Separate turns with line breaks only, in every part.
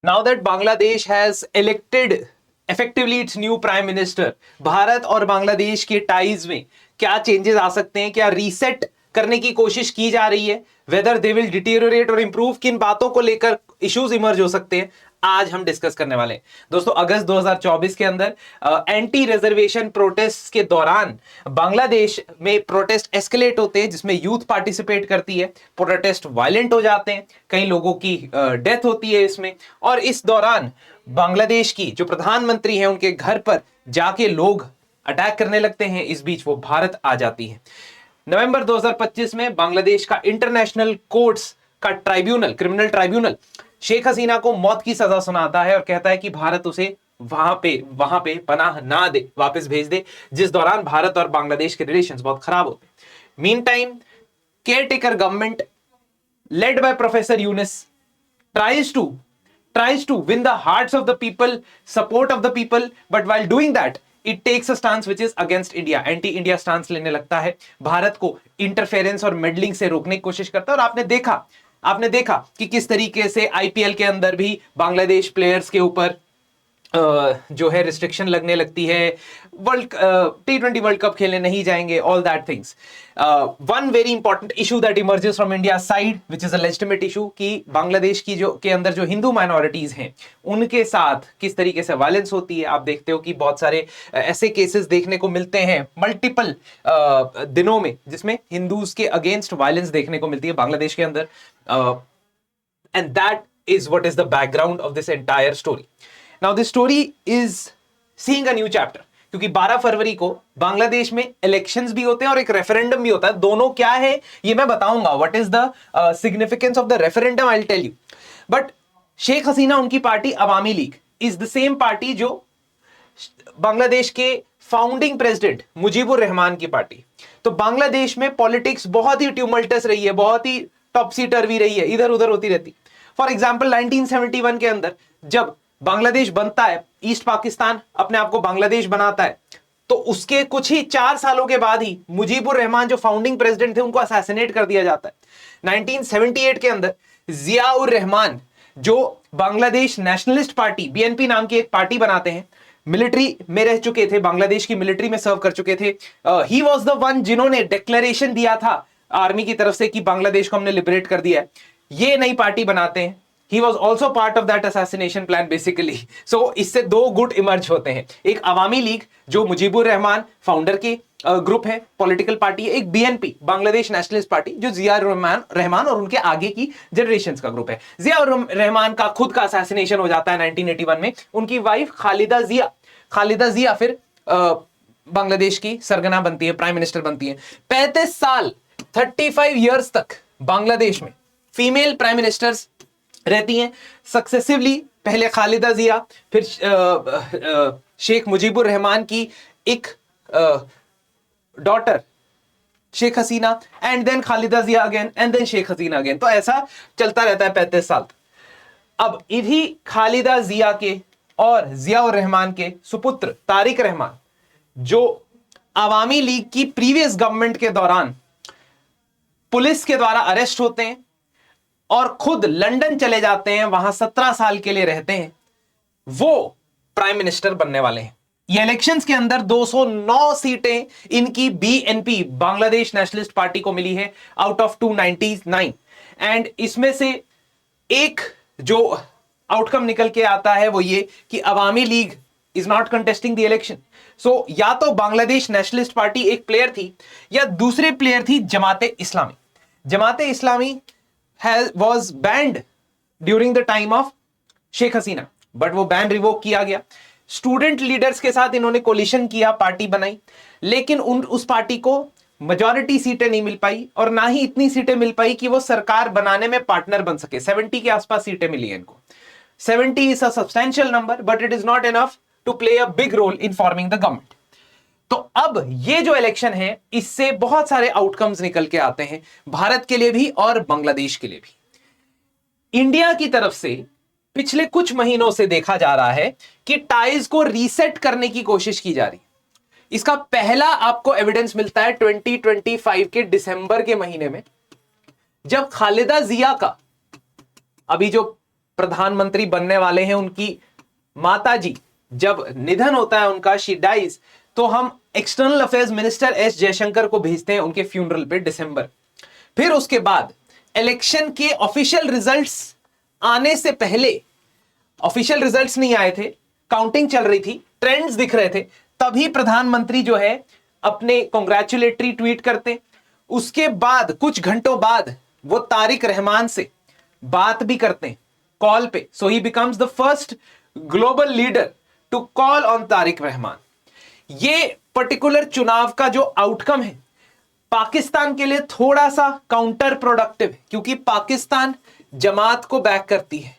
Now that Bangladesh has elected effectively its new prime minister, Bharat और बांग्लादेश के ties में क्या चेंजेस आ सकते हैं, क्या रीसेट करने की कोशिश की जा रही है, वेदर दे विल डिटीरियोरेट और इंप्रूव, किन बातों को लेकर इश्यूज इमर्ज हो सकते हैं, आज हम डिस्कस करने वाले हैं। दोस्तों, अगस्त 2024 के अंदर एंटी रिजर्वेशन प्रोटेस्ट के दौरान बांग्लादेश में प्रोटेस्ट एस्केलेट होते हैं, जिसमें यूथ पार्टिसिपेट करती है, प्रोटेस्ट वायलेंट हो जाते हैं, कई लोगों की डेथ होती है इसमें, और इस दौरान बांग्लादेश की जो प्रधानमंत्री है उनके घर पर जाके लोग अटैक करने लगते हैं। इस बीच वो भारत आ जाती है। नवंबर 2025 में बांग्लादेश का इंटरनेशनल कोर्ट्स का tribunal, criminal tribunal, Sheikh Hasina को मौत की सजा सुनाता है और कहता है कि भारत उसे वहां पे पनाह ना दे, वापस भेज दे, जिस दौरान भारत और बांग्लादेश के रिलेशंस बहुत खराब होते हैं। Mean time, caretaker government led by professor Yunus tries to win the hearts of the people, support of the people, but while doing that it takes a stance which is against India, anti India stance लेने लगता है, भारत को interference और meddling से रोकने की कोशिश करता है। और आपने देखा कि किस तरीके से आईपीएल के अंदर भी बांग्लादेश प्लेयर्स के ऊपर जो है रिस्ट्रिक्शन लगने लगती है, T20 वर्ल्ड कप खेलने नहीं जाएंगे, all that things. One very important issue that emerges from India side which is a legitimate issue, कि बांग्लादेश की जो के अंदर जो हिंदू माइनॉरिटीज हैं उनके साथ किस तरीके से वायलेंस होती है। आप देखते हो कि बहुत सारे ऐसे केसेस देखने को मिलते हैं मल्टीपल दिनों में, जिसमें हिंदूज के अगेंस्ट वायलेंस देखने को मिलती है बांग्लादेश के अंदर, and that is what is the background of this entire story. Now this story is seeing a new chapter, क्योंकि 12 फरवरी को बांग्लादेश में इलेक्शंस भी होते हैं और एक रेफरेंडम भी होता है। दोनों क्या है ये मैं बताऊंगा, what is the significance of the referendum, I will tell you. But Sheikh Hasina, उनकी party Awami League, is the same party जो बांग्लादेश के फाउंडिंग प्रेसिडेंट मुजीबुर रहमान की पार्टी। तो बांग्लादेश में पॉलिटिक्स बहुत ही ट्यूमल्टस रही है, बहुत ही टॉपसी टर्वी रही है, इधर उधर होती रहती। फॉर एग्जाम्पल 1971 के अंदर जब बांग्लादेश बनता है, ईस्ट पाकिस्तान अपने आप को बांग्लादेश बनाता है, तो उसके कुछ ही 4 सालों के बाद ही मुजीबुर रहमान जो फाउंडिंग प्रेसिडेंट थे उनको असैसिनेट कर दिया जाता है। 1978 के अंदर जियाउर रहमान जो बांग्लादेश नेशनलिस्ट पार्टी बीएनपी नाम की एक पार्टी बनाते हैं, मिलिट्री में रह चुके थे, बांग्लादेश की मिलिट्री में सर्व कर चुके थे, ही वाज द वन जिन्होंने डिक्लेरेशन दिया था आर्मी की तरफ से कि बांग्लादेश को हमने लिबरेट कर दिया है। ये नई पार्टी बनाते हैं। He was also part of that assassination plan basically. So इससे दो गुट इमर्ज होते हैं, एक अवामी लीग जो मुजीबुर रहमान फाउंडर के ग्रुप है, पॉलिटिकल पार्टी है, एक बीएनपी बांग्लादेश नेशनलिस्ट पार्टी जो जिया रहमान और उनके आगे की जनरेशंस का ग्रुप है। जिया रहमान का खुद का असैसिनेशन हो जाता है 1981 में। उनकी वाइफ खालिदा जिया फिर बांग्लादेश की सरगना बनती है, प्राइम मिनिस्टर बनती है। 35 साल 35 ईयर्स तक बांग्लादेश में फीमेल प्राइम मिनिस्टर्स रहती हैं सक्सेसिवली। पहले खालिदा जिया, फिर शेख मुजीबुर रहमान की एक daughter Sheikh Hasina, and then Khaleda Zia again, and then Sheikh Hasina again. तो ऐसा चलता रहता है 35 साल तक। अब इन्हीं खालिदा जिया के और जियाउर रहमान के सुपुत्र तारिक रहमान जो अवामी लीग की प्रीवियस गवर्नमेंट के दौरान पुलिस के द्वारा अरेस्ट होते हैं और खुद लंदन चले जाते हैं, वहां 17 साल के लिए रहते हैं, वो प्राइम मिनिस्टर बनने वाले हैं। ये इलेक्शंस के अंदर 209 सीटें इनकी बीएनपी बांग्लादेश नेशनलिस्ट पार्टी को मिली है आउट ऑफ 299, एंड इसमें से एक जो आउटकम निकल के आता है वो ये कि Awami League is not contesting the election. So या तो बांग्लादेश नेशनलिस्ट पार्टी एक प्लेयर थी या दूसरे प्लेयर थी Jamaat Islami. Jamaat Islami was banned during the time of Sheikh Hasina, but वो बैन रिवोक किया गया। स्टूडेंट लीडर्स के साथ इन्होंने कोलिशन किया, पार्टी बनाई, लेकिन उस पार्टी को मेजॉरिटी सीटें नहीं मिल पाई और ना ही इतनी सीटें मिल पाई कि वो सरकार बनाने में पार्टनर बन सके। 70 के आसपास सीटें मिली हैं इनको। 70 is a substantial number, but it is not enough to play a big role in forming the government. तो अब ये जो इलेक्शन है इससे बहुत सारे आउटकम्स निकल के आते हैं, भारत के लिए भी और बांग्लादेश के लिए भी। इंडिया की तरफ से पिछले कुछ महीनों से देखा जा रहा है कि टाइज को रीसेट करने की कोशिश की जा रही है। इसका पहला आपको एविडेंस मिलता है 2025 के दिसंबर के महीने में, जब खालिदा जिया का, अभी जो प्रधानमंत्री बनने वाले हैं, उनकी माताजी जब निधन होता है उनका, शी डाइज, तो हम external affairs minister S Jaishankar को भेजते हैं उनके फ्यूनरल पे दिसंबर। फिर उसके बाद इलेक्शन के ऑफिशियल रिजल्ट्स आने से पहले, ऑफिशियल रिजल्ट्स नहीं आए थे, काउंटिंग चल रही थी, ट्रेंड्स दिख रहे थे, तभी प्रधानमंत्री जो है अपने कांग्रेचुलेटरी ट्वीट करते। उसके बाद कुछ घंटों बाद वो तारिक रहमान से बात भी करते हैं कॉल पे। So he becomes the first global leader to call on Tarique Rahman. ये पर्टिकुलर चुनाव का जो आउटकम है पाकिस्तान के लिए थोड़ा सा काउंटर प्रोडक्टिव है, क्योंकि पाकिस्तान जमात को बैक करती है।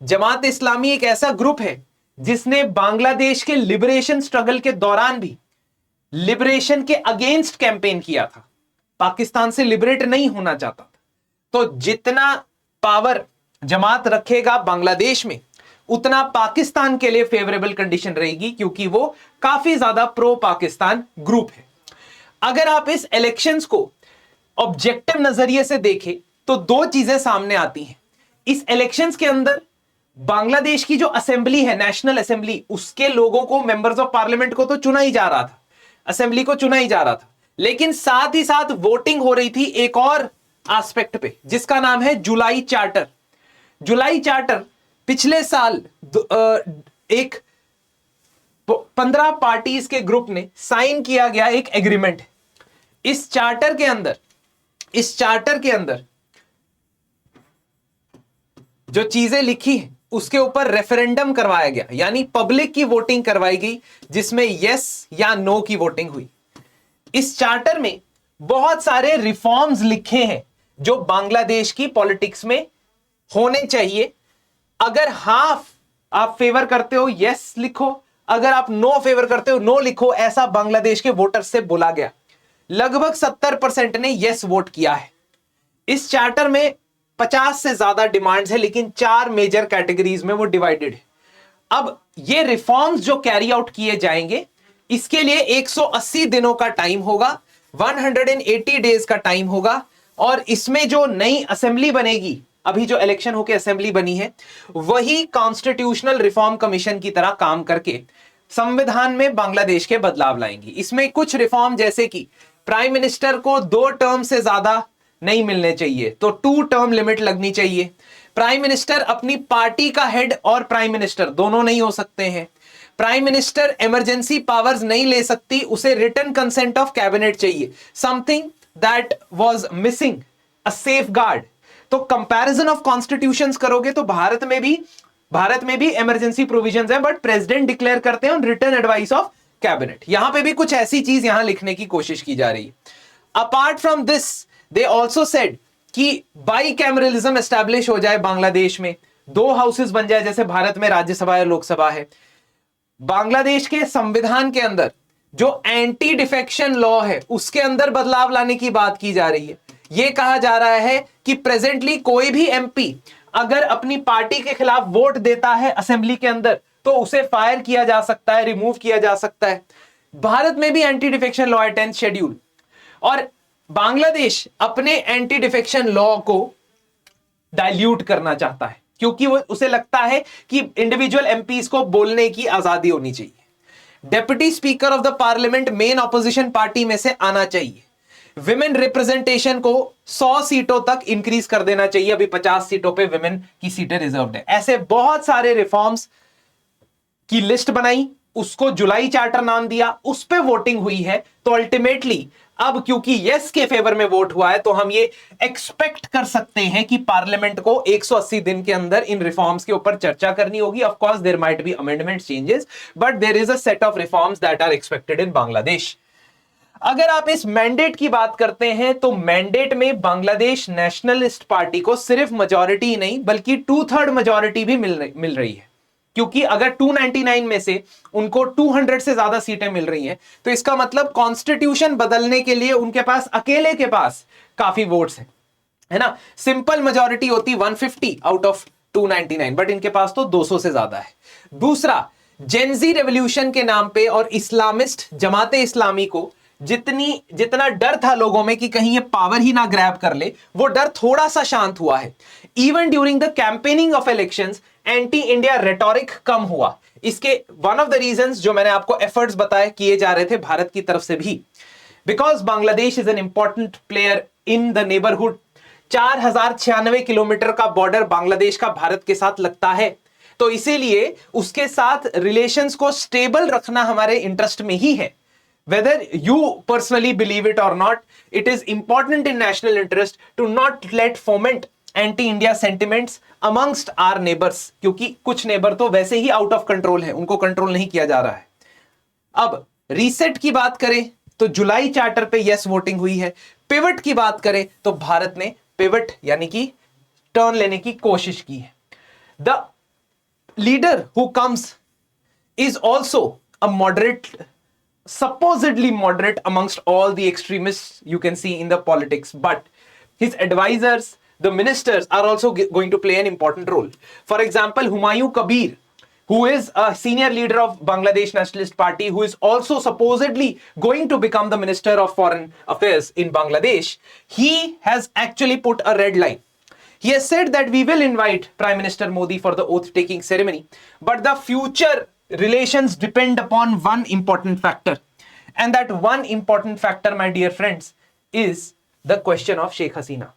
जमात इस्लामी एक ऐसा ग्रुप है जिसने बांग्लादेश के लिबरेशन स्ट्रगल के दौरान भी लिबरेशन के अगेंस्ट कैंपेन किया था, पाकिस्तान से लिबरेट नहीं होना चाहता था। तो जितना पावर जमात रखेगा बांग्लादेश में, उतना पाकिस्तान के लिए फेवरेबल कंडीशन रहेगी, क्योंकि वो काफी ज्यादा प्रो पाकिस्तान ग्रुप है। अगर आप इस इलेक्शंस को ऑब्जेक्टिव नजरिए से देखें तो दो चीजें सामने आती हैं। इस इलेक्शंस के अंदर बांग्लादेश की जो असेंबली है, नेशनल असेंबली, उसके लोगों को, मेंबर्स ऑफ पार्लियामेंट को तो चुना ही जा रहा था, असेंबली को चुना ही जा रहा था, लेकिन साथ ही साथ वोटिंग हो रही थी एक और एस्पेक्ट पे, जिसका नाम है जुलाई चार्टर। जुलाई चार्टर पिछले साल एक 15 पार्टीज के ग्रुप ने साइन किया गया एक एग्रीमेंट है। इस चार्टर के अंदर जो चीजें लिखी है उसके ऊपर रेफरेंडम करवाया गया, यानी पब्लिक की वोटिंग करवाई गई, जिसमें यस या नो की वोटिंग हुई। इस चार्टर में बहुत सारे रिफॉर्म्स लिखे हैं जो बांग्लादेश की पॉलिटिक्स में होने चाहिए। अगर हाफ आप फेवर करते हो यस लिखो, अगर आप नो फेवर करते हो नो लिखो, ऐसा बांग्लादेश के वोटर से बोला गया। लगभग 70% ने यस वोट किया है। इस चार्टर में 50 से ज्यादा डिमांड्स है, लेकिन 4 मेजर कैटेगरीज में वो डिवाइडेड है। अब ये रिफॉर्म्स जो कैरी आउट किए जाएंगे, इसके लिए 180 दिनों का टाइम होगा, 180 डेज का टाइम होगा, और इसमें जो नई असेंबली बनेगी, अभी जो इलेक्शन होकर असेंबली बनी है, वही कॉन्स्टिट्यूशनल रिफॉर्म कमीशन की तरह काम करके संविधान में बांग्लादेश के बदलाव लाएंगी। इसमें कुछ रिफॉर्म, जैसे कि प्राइम मिनिस्टर को 2 टर्म से ज्यादा नहीं मिलने चाहिए, तो 2 टर्म लिमिट लगनी चाहिए। प्राइम मिनिस्टर अपनी पार्टी का हेड और प्राइम मिनिस्टर दोनों नहीं हो सकते हैं। प्राइम मिनिस्टर इमरजेंसी पावर्स नहीं ले सकती, उसे रिटन कंसेंट ऑफ कैबिनेट चाहिए, something that was missing, a safeguard. तो कंपैरिजन ऑफ कॉन्स्टिट्यूशंस करोगे तो भारत में भी इमरजेंसी प्रोविजंस है, बट प्रेसिडेंट डिक्लेयर करते हैं on written advice of cabinet. यहां पे भी कुछ ऐसी चीज यहां लिखने की कोशिश की जा रही है। Apart from this, they also said कि बाई कैमरलिज्म एस्टैब्लिश हो जाए बांग्लादेश में, 2 हाउसेस बन जाए, जैसे भारत में राज्यसभा या लोकसभा है। बांग्लादेश के संविधान के अंदर जो एंटी डिफेक्शन लॉ है, उसके अंदर बदलाव लाने की बात की जा रही है। यह कहा जा रहा है कि प्रेजेंटली कोई भी एमपी अगर अपनी पार्टी के खिलाफ वोट देता है असेंबली के अंदर, तो उसे फायर किया जा सकता है, रिमूव किया जा सकता है। भारत में भी एंटी डिफेक्शन लॉ है, 10th शेड्यूल, और बांग्लादेश अपने एंटी डिफेक्शन लॉ को डाइल्यूट करना चाहता है, क्योंकि वो उसे लगता है कि इंडिविजुअल एमपीज को बोलने की आजादी होनी चाहिए। Deputy speaker of the parliament main opposition party में से आना चाहिए। विमेन रिप्रेजेंटेशन को 100 सीटों तक इंक्रीज कर देना चाहिए, अभी 50 सीटों पे विमेन की सीटें रिजर्व्ड है। ऐसे बहुत सारे रिफॉर्म्स की लिस्ट बनाई, उसको जुलाई चार्टर नाम दिया, उस पे वोटिंग हुई है। तो अल्टीमेटली अब क्योंकि यस के फेवर में वोट हुआ है, तो हम ये एक्सपेक्ट कर सकते हैं कि पार्लियामेंट को 180 दिन के अंदर इन रिफॉर्म्स के ऊपर चर्चा करनी होगी। Of course there might be amendment changes, but there is a set of reforms that are expected in Bangladesh. अगर आप इस मैंडेट की बात करते हैं, तो मैंडेट में बांग्लादेश नेशनलिस्ट पार्टी को सिर्फ मेजॉरिटी ही नहीं, बल्कि 2/3 मेजॉरिटी भी मिल रही है, क्योंकि अगर 299 में से उनको 200 से ज्यादा सीटें मिल रही हैं, तो इसका मतलब कॉन्स्टिट्यूशन बदलने के लिए उनके पास, अकेले के पास काफी वोट्स हैं, है ना। सिंपल मेजॉरिटी होती 150 आउट ऑफ 299, बट इनके पास तो 200 से ज्यादा है। दूसरा, जेनजी रेवोल्यूशन के नाम पे और इस्लामिस्ट जमाते इस्लामी को जितना डर था लोगों में कि कहीं ये पावर ही ना ग्रैब कर ले, वो डर थोड़ा सा शांत हुआ है। Even during the campaigning of elections anti India rhetoric कम हुआ। इसके वन ऑफ द रीजंस जो मैंने आपको एफर्ट्स बताए किए जा रहे थे भारत की तरफ से भी, because Bangladesh is an important player in the neighbourhood. 4096 kilometre का बॉर्डर बांग्लादेश का भारत के साथ लगता है, तो इसीलिए उसके साथ रिलेशंस को स्टेबल रखना हमारे इंटरेस्ट में ही है। Whether you personally believe it or not, it is important in national interest to not let foment anti-India sentiments amongst our neighbors, क्योंकि कुछ नेबर तो वैसे ही आउट ऑफ कंट्रोल है, उनको कंट्रोल नहीं किया जा रहा है। अब रीसेट की बात करें तो जुलाई चार्टर पे यस वोटिंग हुई है। पिवट की बात करें तो भारत ने पिवट यानी कि टर्न लेने की कोशिश की है। The leader who comes is also a moderate, supposedly moderate amongst all the extremists you can see in the politics, but his advisors, the ministers, are also going to play an important role. For example, Humayun Kabir, who is a senior leader of Bangladesh Nationalist Party, who is also supposedly going to become the Minister of Foreign Affairs in Bangladesh, he has actually put a red line. He has said that we will invite Prime Minister Modi for the oath-taking ceremony, but the future relations depend upon one important factor, and that one important factor, my dear friends, is the question of Sheikh Hasina.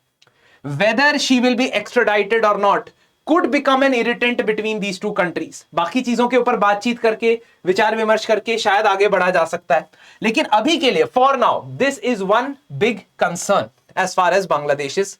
Whether she will be extradited or not could become an irritant between these two countries. बाकी चीजों के ऊपर बातचीत करके विचार विमर्श करके शायद आगे बढ़ा जा सकता है, लेकिन अभी के लिए for now this is one big concern as far as Bangladesh is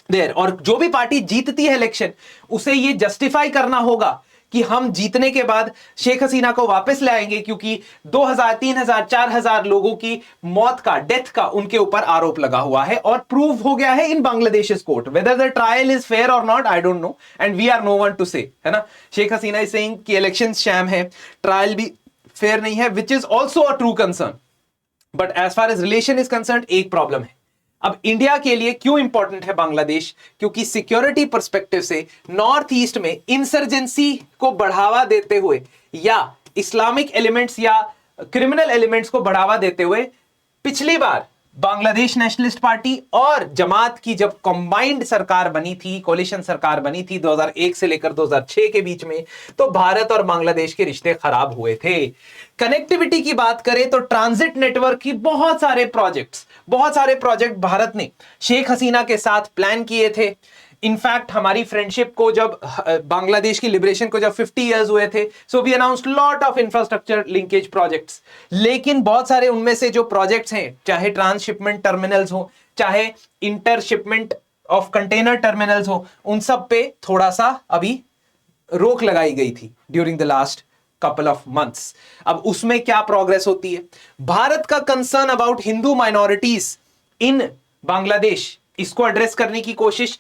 there. और जो भी पार्टी जीतती है इलेक्शन, उसे ये जस्टिफाई करना होगा कि हम जीतने के बाद शेख हसीना को वापस ले आएंगे, क्योंकि 2000, 3000, 4000 लोगों की मौत का, डेथ का उनके ऊपर आरोप लगा हुआ है और प्रूव हो गया है in Bangladesh court. Whether the trial is fair और not, I don't know, and we are no one to say, है ना। शेख हसीना इज सेइंग कि इलेक्शन शैम है, ट्रायल भी फेयर नहीं है, which is also a true concern. But as far as relation is concern, एक problem है। अब इंडिया के लिए क्यों इंपॉर्टेंट है बांग्लादेश? क्योंकि सिक्योरिटी पर्सपेक्टिव से नॉर्थ ईस्ट में इंसर्जेंसी को बढ़ावा देते हुए या इस्लामिक एलिमेंट्स या क्रिमिनल एलिमेंट्स को बढ़ावा देते हुए पिछली बार बांग्लादेश नेशनलिस्ट पार्टी और जमात की जब कंबाइंड सरकार बनी थी, कोलिशन सरकार बनी थी 2001 से लेकर 2006 के बीच में, तो भारत और बांग्लादेश के रिश्ते खराब हुए थे। कनेक्टिविटी की बात करें तो ट्रांजिट नेटवर्क की बहुत सारे प्रोजेक्ट भारत ने शेख हसीना के साथ प्लान किए थे। इनफैक्ट हमारी फ्रेंडशिप को जब बांग्लादेश की लिबरेशन को जब 50 इयर्स हुए थे, so we announced lot of infrastructure linkage projects. लेकिन बहुत सारे उनमें से जो प्रोजेक्ट्स हैं, चाहे ट्रांसशिपमेंट टर्मिनल्स हो, चाहे इंटरशिपमेंट ऑफ कंटेनर टर्मिनल्स हो, उन सब पे थोड़ा सा अभी रोक लगाई गई थी during the last couple of months. अब उसमें क्या प्रोग्रेस होती है? भारत का कंसर्न अबाउट हिंदू माइनॉरिटीज इन बांग्लादेश, इसको एड्रेस करने की कोशिश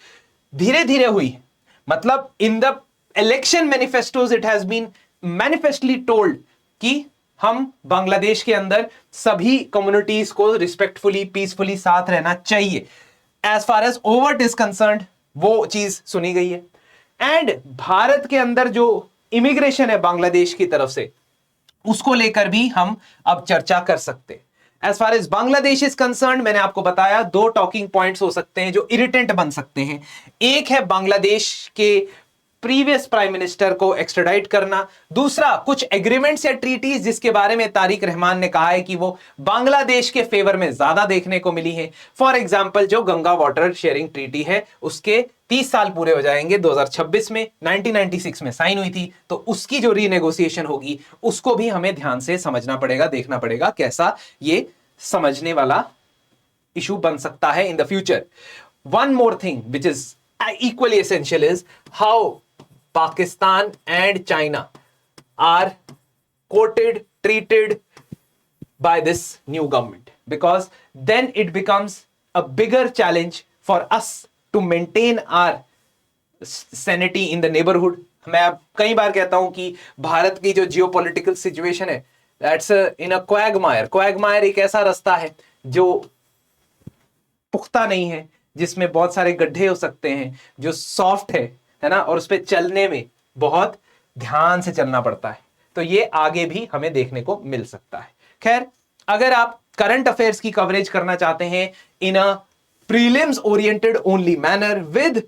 धीरे धीरे हुई है। मतलब in the election manifestos it has been manifestly told कि हम बांग्लादेश के अंदर सभी कम्युनिटीज को रिस्पेक्टफुली, पीसफुली साथ रहना चाहिए। As far as overt is concerned, वो चीज सुनी गई है। एंड भारत के अंदर जो इमिग्रेशन है बांग्लादेश की तरफ से, उसको लेकर भी हम अब चर्चा कर सकते हैं। As far as Bangladesh is concern, मैंने आपको बताया 2 टॉकिंग पॉइंट्स हो सकते हैं जो इरिटेंट बन सकते हैं। एक है बांग्लादेश के प्रीवियस प्राइम मिनिस्टर को एक्स्ट्राडाइट करना, दूसरा कुछ एग्रीमेंट्स या ट्रीटीज जिसके बारे में तारिक रहमान ने कहा है कि वो बांग्लादेश के फेवर में ज्यादा देखने को मिली है। फॉर एग्जाम्पल जो गंगा वाटर शेयरिंग ट्रीटी है, उसके 30 साल पूरे हो जाएंगे 2026 में, 1996 में साइन हुई थी, तो उसकी जो रीनेगोशिएशन होगी उसको भी हमें ध्यान से समझना पड़ेगा, देखना पड़ेगा कैसा ये समझने वाला इशू बन सकता है in the future. One more thing which is equally essential is how Pakistan and China are quoted, treated by this new government, because then it becomes a bigger challenge for us to maintain our sanity in the neighborhood. मैं अब कई बार कहता हूं कि भारत की जो geopolitical situation है, that's in a quagmire. Quagmire एक ऐसा रास्ता है जो पुख्ता नहीं है, जिसमें बहुत सारे गड्ढे हो सकते हैं, जो सॉफ्ट है ना, और उस पर चलने में बहुत ध्यान से चलना पड़ता है। तो ये आगे भी हमें देखने को मिल सकता है। खैर, अगर आप करंट अफेयर्स की कवरेज करना चाहते हैं in a prelims oriented only manner with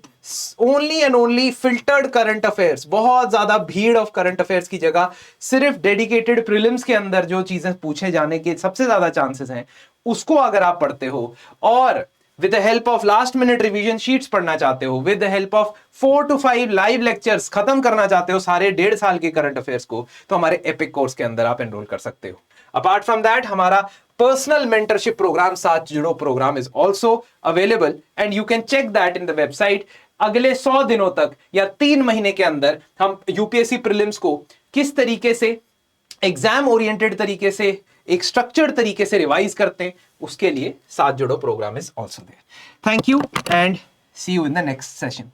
only and only filtered current affairs, बहुत ज्यादा भीड़ ऑफ करंट अफेयर्स की जगह सिर्फ डेडिकेटेड प्रीलिम्स के अंदर जो चीजें पूछे जाने के सबसे ज्यादा चांसेस हैं उसको अगर आप पढ़ते हो, और with the help of last minute revision sheets पढ़ना चाहते हो, with the help of 4 to 5 live lectures खत्म करना चाहते हो सारे 1.5 साल के करंट अफेयर्स को, तो हमारे एपिक कोर्स के अंदर आप एनरोल कर सकते हो। अपार्ट फ्रॉम दैट हमारा पर्सनल मेंटरशिप प्रोग्राम साथ जुड़ो program is also available and you can check that in the website. अगले 100 दिनों तक या 3 महीने के अंदर हम यूपीएससी प्रीलिम्स को किस तरीके से एग्जाम ओरिएंटेड तरीके से एक स्ट्रक्चर्ड तरीके से रिवाइज करते हैं, उसके लिए साथ जुड़ो program is also there. Thank you and see you in the next session.